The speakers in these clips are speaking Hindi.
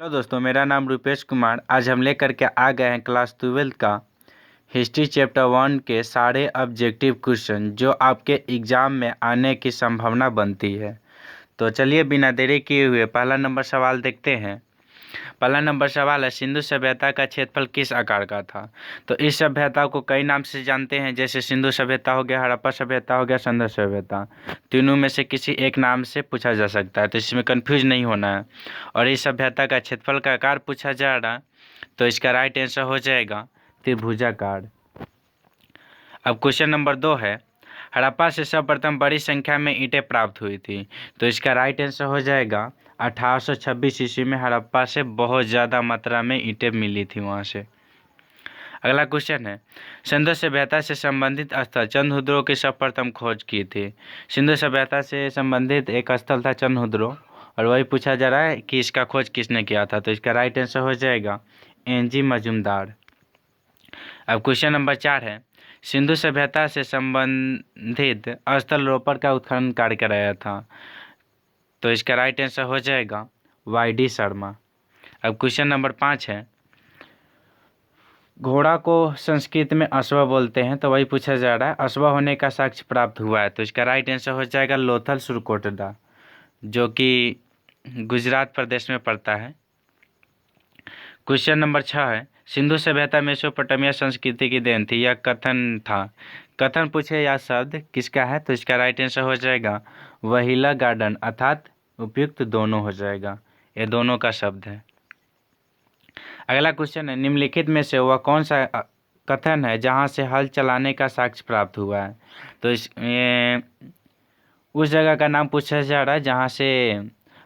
हेलो दोस्तों, मेरा नाम रूपेश कुमार। आज हम लेकर के आ गए हैं क्लास 12 का हिस्ट्री चैप्टर 1 के सारे ऑब्जेक्टिव क्वेश्चन जो आपके एग्ज़ाम में आने की संभावना बनती है। तो चलिए बिना देरी किए हुए पहला नंबर सवाल देखते हैं। पहला नंबर सवाल है, सिंधु सभ्यता का क्षेत्रफल किस आकार का था? तो इस सभ्यता को कई नाम से जानते हैं, जैसे सिंधु सभ्यता हो गया, हड़प्पा सभ्यता हो गया, संदर सभ्यता। तीनों में से किसी एक नाम से पूछा जा सकता है, तो इसमें कंफ्यूज नहीं होना है। और इस सभ्यता का क्षेत्रफल का आकार पूछा जा रहा, तो इसका राइट आंसर हो जाएगा त्रिभुजाकार। अब क्वेश्चन नंबर 2 है, हड़प्पा से सर्वप्रथम बड़ी संख्या में ईंटें प्राप्त हुई थी, तो इसका राइट आंसर हो जाएगा 1826 ईस्वी में हड़प्पा से बहुत ज़्यादा मात्रा में ईंटें मिली थी वहाँ से। अगला क्वेश्चन है, सिंधु सभ्यता से संबंधित स्थल चंद्रहुदरो की सर्वप्रथम खोज की थी। सिंधु सभ्यता से संबंधित एक स्थल था चंद्रहुदरो, और वही पूछा जा रहा है कि इसका खोज किसने किया था, तो इसका राइट आंसर हो जाएगा एनजी मजूमदार। अब क्वेश्चन नंबर 4 है, सिंधु सभ्यता से संबंधित स्थल रोपर का उत्खनन कार्य कराया था, तो इसका राइट आंसर हो जाएगा वाई.डी. शर्मा। अब क्वेश्चन नंबर 5 है, घोड़ा को संस्कृत में अश्व बोलते हैं, तो वही पूछा जा रहा है अश्व होने का साक्ष्य प्राप्त हुआ है, तो इसका राइट आंसर हो जाएगा लोथल सुरकोटडा, जो कि गुजरात प्रदेश में पड़ता है। क्वेश्चन नंबर 6 है, सिंधु सभ्यता मेसोपोटामिया संस्कृति की देन थी, यह कथन था। कथन पूछे या शब्द किसका है, तो इसका राइट आंसर हो जाएगा वहीला गार्डन, अर्थात उपयुक्त दोनों हो जाएगा, ये दोनों का शब्द है। अगला क्वेश्चन है, निम्नलिखित में से वह कौन सा कथन है जहां से हल चलाने का साक्ष्य प्राप्त हुआ है, तो उस जगह का नाम पूछा जा रहा है जहां से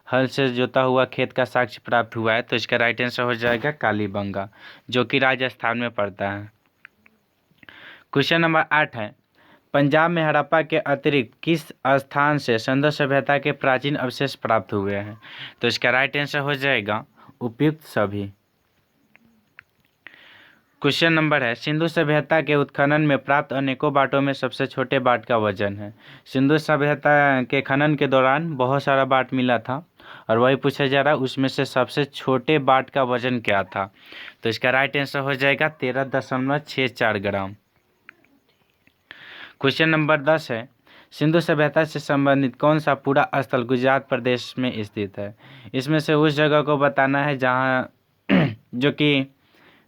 हल से जोता हुआ खेत का साक्ष्य प्राप्त हुआ है, तो इसका राइट आंसर हो जाएगा कालीबंगा, जो कि राजस्थान में पड़ता है। क्वेश्चन नंबर 8 है, पंजाब में हड़प्पा के अतिरिक्त किस स्थान से सिंधु सभ्यता के प्राचीन अवशेष प्राप्त हुए हैं, तो इसका राइट आंसर हो जाएगा उपयुक्त सभी। क्वेश्चन नंबर है, सिंधु सभ्यता के उत्खनन में प्राप्त अनेकों बाटों में सबसे छोटे बाट का वजन है। सिंधु सभ्यता के खनन के दौरान बहुत सारा बाट मिला था, और वही पूछा जा रहा है उसमें से सबसे छोटे बाट का वजन क्या था, तो इसका राइट आंसर हो जाएगा 13.64 ग्राम। क्वेश्चन नंबर 10 है, सिंधु सभ्यता से संबंधित कौन सा पूरा स्थल गुजरात प्रदेश में स्थित है? इसमें से उस जगह को बताना है जहाँ जो कि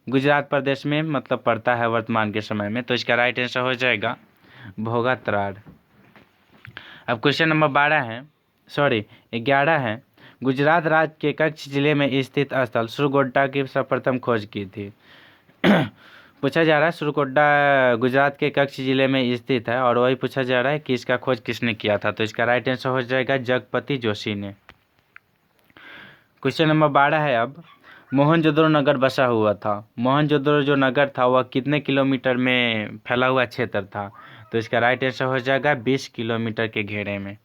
गुजरात प्रदेश में मतलब पड़ता है वर्तमान के समय में, तो इसका राइट आंसर हो जाएगा भोगात्राड़। अब क्वेश्चन नंबर 11 है, गुजरात राज्य के कच्छ जिले में स्थित स्थल सुरकोटा की सर्वप्रथम खोज की थी। पूछा जा रहा है सुरकोटा गुजरात के कच्छ जिले में स्थित है, और वही पूछा जा रहा है कि इसका खोज किसने किया था, तो इसका राइट आंसर हो जाएगा जगपति जोशी ने। क्वेश्चन नंबर 12 है, अब मोहनजोदड़ो नगर बसा हुआ था। मोहनजोदड़ो जो नगर था वह कितने किलोमीटर में फैला हुआ क्षेत्र था, तो इसका राइट आंसर हो जाएगा 20 किलोमीटर के घेरे में।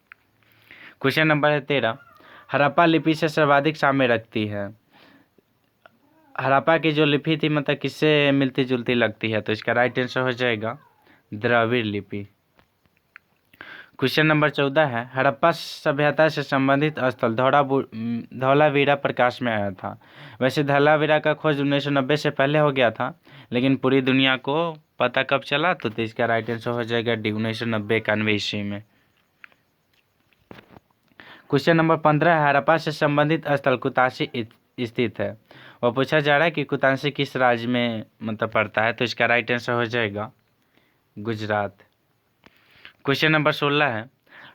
क्वेश्चन नंबर है 13, हड़प्पा लिपि से सर्वाधिक साम्य रखती है। हड़प्पा की जो लिपि थी मतलब किससे मिलती जुलती लगती है, तो इसका राइट आंसर हो जाएगा द्रविड़ लिपि। क्वेश्चन नंबर 14 है, हड़प्पा सभ्यता से संबंधित स्थल धौलावीरा प्रकाश में आया था। वैसे धौलावीरा का खोज 1990 से पहले हो गया था, लेकिन पूरी दुनिया को पता कब चला, तो इसका राइट आंसर हो जाएगा 1990-91 ईस्वी में। क्वेश्चन नंबर 15 है, हड़प्पा से संबंधित स्थल कुतासी स्थित है। और पूछा जा रहा है कि कुतासी किस राज्य में मतलब पड़ता है, तो इसका राइट आंसर हो जाएगा गुजरात। क्वेश्चन नंबर 16 है,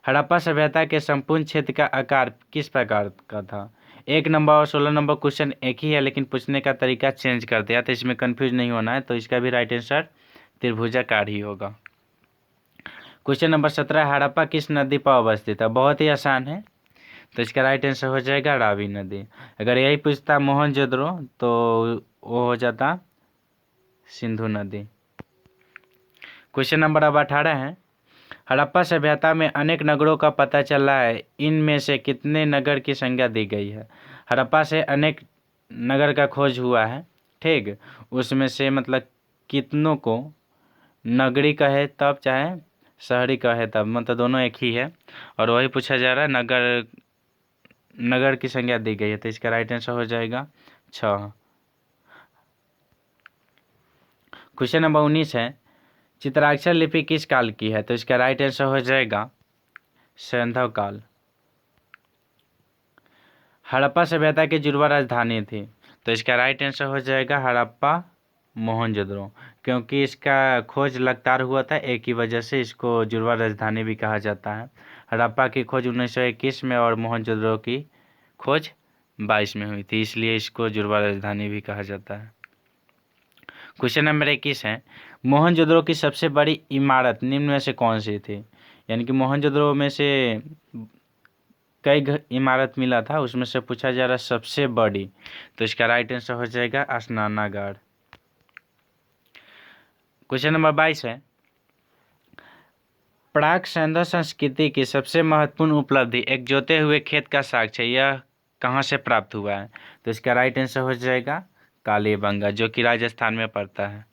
हड़प्पा सभ्यता के संपूर्ण क्षेत्र का आकार किस प्रकार का था? 1 नंबर और 16 नंबर क्वेश्चन एक ही है, लेकिन पूछने का तरीका चेंज कर दिया, तो इसमें कंफ्यूज नहीं होना है, तो इसका भी राइट आंसर त्रिभुजाकार ही होगा। क्वेश्चन नंबर 17, हड़प्पा किस नदी पर अवस्थित है? बहुत ही आसान है, तो इसका राइट आंसर हो जाएगा रावी नदी। अगर यही पूछता मोहनजोदड़ो तो वो हो जाता सिंधु नदी। क्वेश्चन नंबर अब 18 है, हड़प्पा सभ्यता में अनेक नगरों का पता चला है, इनमें से कितने नगर की संज्ञा दी गई है? हड़प्पा से अनेक नगर का खोज हुआ है, ठीक, उसमें से मतलब कितनों को नगरी कहे तब चाहे शहरी कहे तब मतलब दोनों एक ही है, और वही पूछा जा रहा है नगर नगर की संज्ञा दी गई है, तो इसका राइट आंसर हो जाएगा 6। क्वेश्चन नंबर 19 है, चित्राक्षर लिपि किस काल की है? तो इसका राइट आंसर हो जाएगा सैंधव काल। हड़प्पा सभ्यता की जुड़वा राजधानी थी, तो इसका राइट आंसर हो जाएगा हड़प्पा मोहनजोदड़ो, क्योंकि इसका खोज लगातार हुआ था, एक ही वजह से इसको जुड़वा राजधानी भी कहा जाता है। हड़प्पा की खोज 1921 में और मोहनजोदड़ो की खोज 22 में हुई थी, इसलिए इसको जुड़वा राजधानी भी कहा जाता है। क्वेश्चन नंबर 21 है, मोहनजोदड़ो की सबसे बड़ी इमारत निम्न में से कौन सी थी? यानी कि मोहनजोदड़ो में से कई इमारत मिला था, उसमें से पूछा जा रहा है सबसे बड़ी, तो इसका राइट आंसर हो जाएगा स्नानागार। क्वेश्चन नंबर 22 है, प्राक सैंधव संस्कृति की सबसे महत्वपूर्ण उपलब्धि एक जोते हुए खेत का साक्ष्य है, यह कहाँ से प्राप्त हुआ है? तो इसका राइट आंसर हो जाएगा कालीबंगा, जो कि राजस्थान में पड़ता है।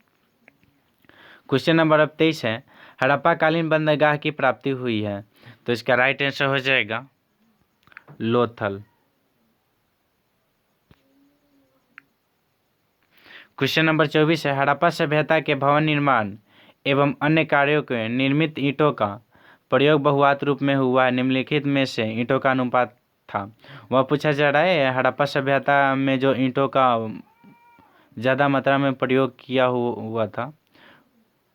क्वेश्चन नंबर 23 है, हड़प्पा कालीन बंदरगाह की प्राप्ति हुई है, तो इसका राइट आंसर हो जाएगा लोथल। क्वेश्चन नंबर 24 है, हड़प्पा सभ्यता के भवन निर्माण एवं अन्य कार्यों के निर्मित ईंटों का प्रयोग बहुआत रूप में हुआ है, निम्नलिखित में से ईंटों का अनुपात था? वह पूछा जा रहा है हड़प्पा सभ्यता में जो ईंटों का ज़्यादा मात्रा में प्रयोग किया हुआ था,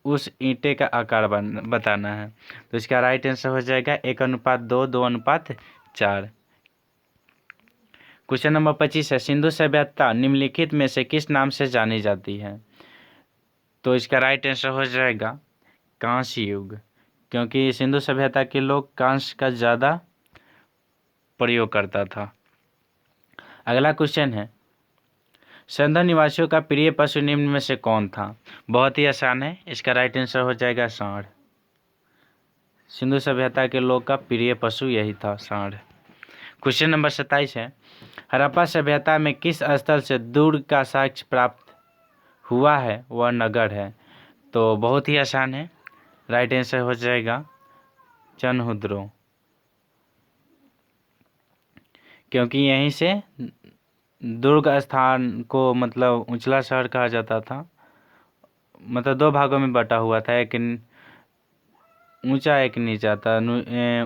उस ईंटे का आकार बताना है, तो इसका राइट आंसर हो जाएगा 1:2, 2:4। क्वेश्चन नंबर 25 है, सिंधु सभ्यता निम्नलिखित में से किस नाम से जानी जाती है? तो इसका राइट आंसर हो जाएगा कांस्य युग, क्योंकि सिंधु सभ्यता के लोग कांस्य का ज़्यादा प्रयोग करता था। अगला क्वेश्चन है, सैंधव निवासियों का प्रिय पशु निम्न में से कौन था? बहुत ही आसान है, इसका राइट आंसर हो जाएगा सांड। सिंधु सभ्यता के लोग का प्रिय पशु यही था, सांड। क्वेश्चन नंबर 27 है, हड़प्पा सभ्यता में किस स्थल से दुर्ग का साक्ष्य प्राप्त हुआ है? वह नगर है, तो बहुत ही आसान है, राइट आंसर हो जाएगा चनहुद्रो, क्योंकि यहीं से दुर्ग स्थान को मतलब ऊंचला शहर कहा जाता था, मतलब दो भागों में बटा हुआ था, एक ऊंचा एक नीचा था।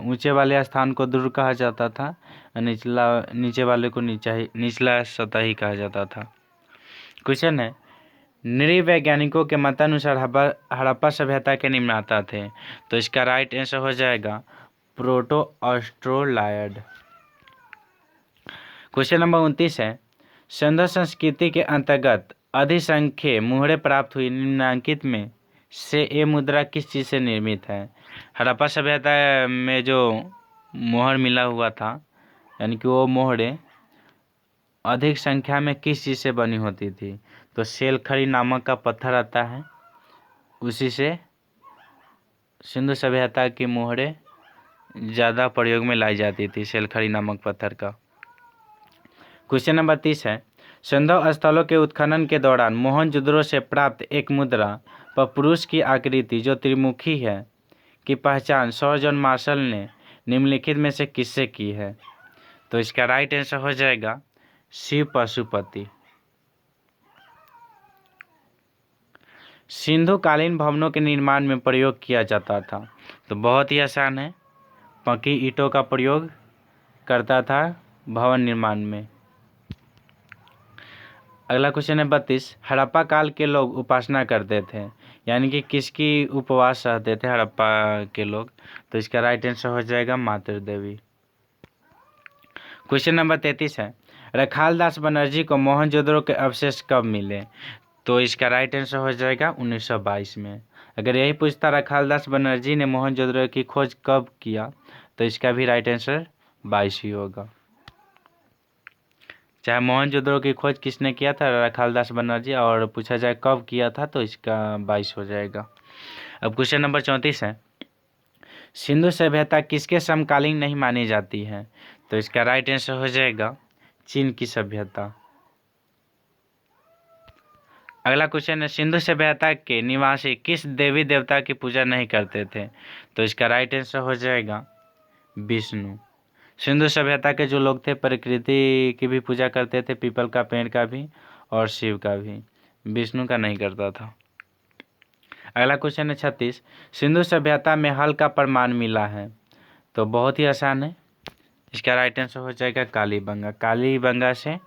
ऊंचे वाले स्थान को दुर्ग कहा जाता था और नीचे वाले को निचला सतही कहा जाता था। क्वेश्चन है, नृवैज्ञानिकों के मतानुसार हड़प्पा सभ्यता के निर्माता थे, तो इसका राइट आंसर हो जाएगा प्रोटो ऑस्ट्रोलायड। क्वेश्चन नंबर 29 है, सैंधव संस्कृति के अंतर्गत अधिसंख्य मुहरे प्राप्त हुई, निम्नलिखित में से ये मुद्रा किस चीज़ से निर्मित है? हड़प्पा सभ्यता में जो मोहर मिला हुआ था, यानी कि वो मोहरे अधिक संख्या में किस चीज़ से बनी होती थी? तो सेलखड़ी नामक का पत्थर आता है, उसी से सिंधु सभ्यता की मोहरे ज़्यादा प्रयोग में लाई जाती थी, सेलखड़ी नामक पत्थर का। क्वेश्चन नंबर 30 है, सैंधव स्थलों के उत्खनन के दौरान मोहनजोदड़ो से प्राप्त एक मुद्रा पर पुरुष की आकृति जो त्रिमुखी है की पहचान सर जॉन मार्शल ने निम्नलिखित में से किससे की है? तो इसका राइट आंसर हो जाएगा शिव पशुपति। सिंधु कालीन भवनों के निर्माण में प्रयोग किया जाता था, तो बहुत ही आसान है, पक्की ईंटों का प्रयोग करता था भवन निर्माण में। अगला क्वेश्चन है 32, हड़प्पा काल के लोग उपासना करते थे, यानी कि किसकी उपवास रहते थे हड़प्पा के लोग? तो इसका राइट आंसर हो जाएगा मातृ देवी। क्वेश्चन नंबर 33 है, रखालदास बनर्जी को मोहनजोदड़ो के अवशेष कब मिले? तो इसका राइट आंसर हो जाएगा 1922 में। अगर यही पूछता रखालदास बनर्जी ने मोहनजोदड़ो की खोज कब किया, तो इसका भी राइट आंसर 22 ही होगा। चाहे मोहनजोदड़ो की खोज किसने किया था, रखालदास बनर्जी, और पूछा जाए कब किया था, तो इसका 22 हो जाएगा। अब क्वेश्चन नंबर 34 है, सिंधु सभ्यता किसके समकालीन नहीं मानी जाती है? तो इसका राइट आंसर हो जाएगा चीन की सभ्यता। अगला क्वेश्चन है, सिंधु सभ्यता के निवासी किस देवी देवता की पूजा नहीं करते थे? तो इसका राइट आंसर हो जाएगा विष्णु। सिंधु सभ्यता के जो लोग थे प्रकृति की भी पूजा करते थे, पीपल का पेड़ का भी और शिव का भी, विष्णु का नहीं करता था। अगला क्वेश्चन है 36, सिंधु सभ्यता में हल का प्रमाण मिला है। तो बहुत ही आसान है, इसका राइट आंसर हो जाएगा कालीबंगा। कालीबंगा से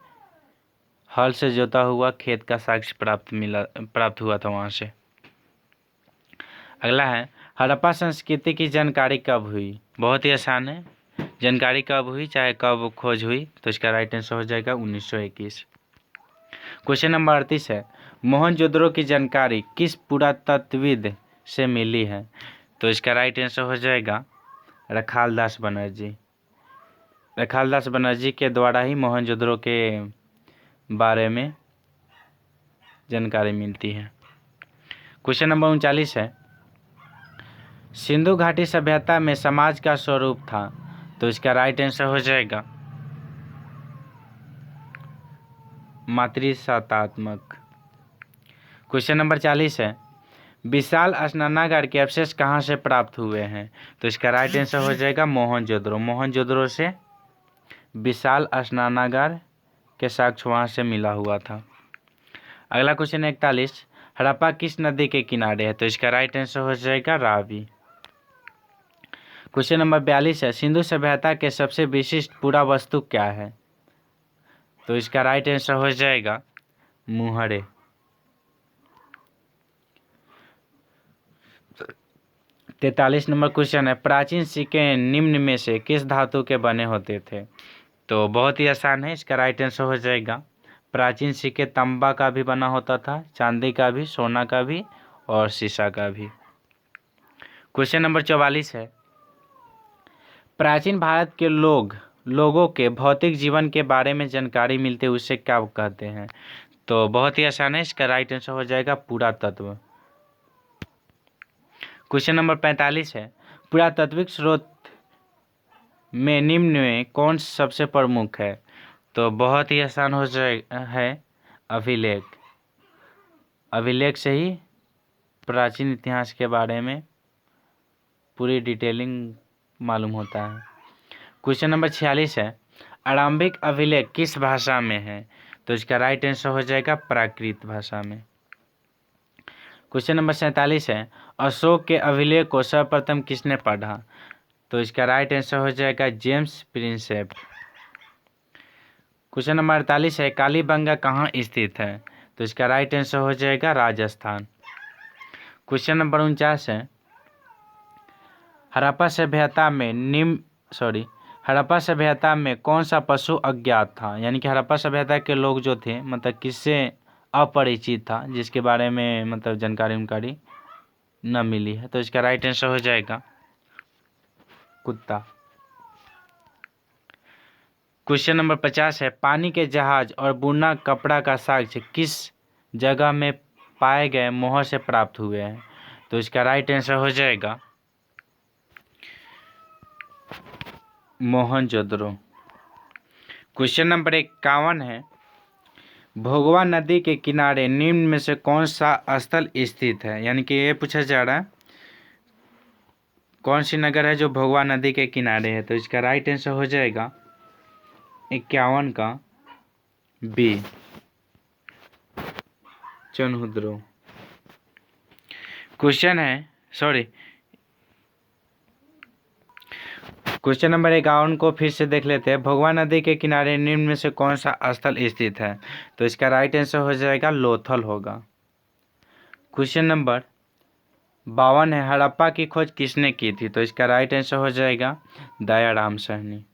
हल से जोता हुआ खेत का साक्ष्य प्राप्त हुआ था वहाँ से। अगला है हड़प्पा संस्कृति की जानकारी कब हुई। बहुत ही आसान है, जानकारी कब हुई चाहे कब खोज हुई, तो इसका राइट आंसर हो जाएगा 1921। क्वेश्चन नंबर 38 है, मोहनजोदड़ो की जानकारी किस पुरातत्वविद से मिली है। तो इसका राइट आंसर हो जाएगा रखालदास बनर्जी। रखालदास बनर्जी के द्वारा ही मोहनजोदड़ो के बारे में जानकारी मिलती है। क्वेश्चन नंबर 39 है, सिंधु घाटी सभ्यता में समाज का स्वरूप था। तो इसका राइट आंसर हो जाएगा मातृसत्तात्मक। क्वेश्चन नंबर 40 है, विशाल स्नानागार के अवशेष कहाँ से प्राप्त हुए हैं। तो इसका राइट आंसर हो जाएगा मोहनजोदड़ो। मोहनजोदड़ो से विशाल स्नानागार के साक्ष्य वहाँ से मिला हुआ था। अगला क्वेश्चन 41, हड़प्पा किस नदी के किनारे है। तो इसका राइट आंसर हो जाएगा रावी। क्वेश्चन नंबर 42 है, सिंधु सभ्यता के सबसे विशिष्ट पुरावस्तु क्या है। तो इसका राइट आंसर हो जाएगा मुहरे। 43 नंबर क्वेश्चन है, प्राचीन सिक्के निम्न में से किस धातु के बने होते थे। तो बहुत ही आसान है, इसका राइट आंसर हो जाएगा प्राचीन सिक्के तांबा का भी बना होता था, चांदी का भी, सोना का भी और शीशा का भी। क्वेश्चन नंबर 44 है, प्राचीन भारत के लोगों के भौतिक जीवन के बारे में जानकारी मिलते उसे क्या कहते हैं। तो बहुत ही आसान है, इसका राइट आंसर हो जाएगा पुरातत्व। क्वेश्चन नंबर 45 है, पुरातात्विक स्रोत में निम्न में कौन सबसे प्रमुख है। तो बहुत ही आसान हो जाएगा है अभिलेख। अभिलेख से ही प्राचीन इतिहास के बारे में पूरी डिटेलिंग मालूम होता है। क्वेश्चन नंबर 46 है, आरंभिक अभिलेख किस भाषा में है। तो इसका राइट आंसर हो जाएगा प्राकृत भाषा में। क्वेश्चन नंबर 47 है, अशोक के अभिलेख को सर्वप्रथम किसने पढ़ा। तो इसका राइट आंसर हो जाएगा जेम्स प्रिंसेप। क्वेश्चन नंबर 48 है, कालीबंगा कहाँ स्थित है। तो इसका राइट आंसर हो जाएगा राजस्थान। क्वेश्चन नंबर 49 है, हड़प्पा सभ्यता में कौन सा पशु अज्ञात था। यानी कि हड़प्पा सभ्यता के लोग जो थे मतलब किससे अपरिचित था, जिसके बारे में मतलब जानकारी न मिली है। तो इसका राइट आंसर हो जाएगा कुत्ता। क्वेश्चन नंबर 50 है, पानी के जहाज और बुना कपड़ा का साक्ष्य किस जगह में पाए गए मोहर से प्राप्त हुए हैं। तो इसका राइट आंसर हो जाएगा मोहनजोदड़ो। क्वेश्चन नंबर 51 है, भोगवा नदी के किनारे निम्न में से कौन सा स्थल स्थित है। यानी कि ये पूछा जा रहा है कौन सी नगर है जो भोगवा नदी के किनारे है। तो इसका राइट आंसर हो जाएगा 51 का बी, चनहुद्रो। क्वेश्चन नंबर 51 को फिर से देख लेते हैं, भोगवा नदी के किनारे निम्न में से कौन सा स्थल स्थित है। तो इसका राइट आंसर हो जाएगा लोथल होगा। क्वेश्चन नंबर 52 है, हड़प्पा की खोज किसने की थी। तो इसका राइट आंसर हो जाएगा दयाराम साहनी।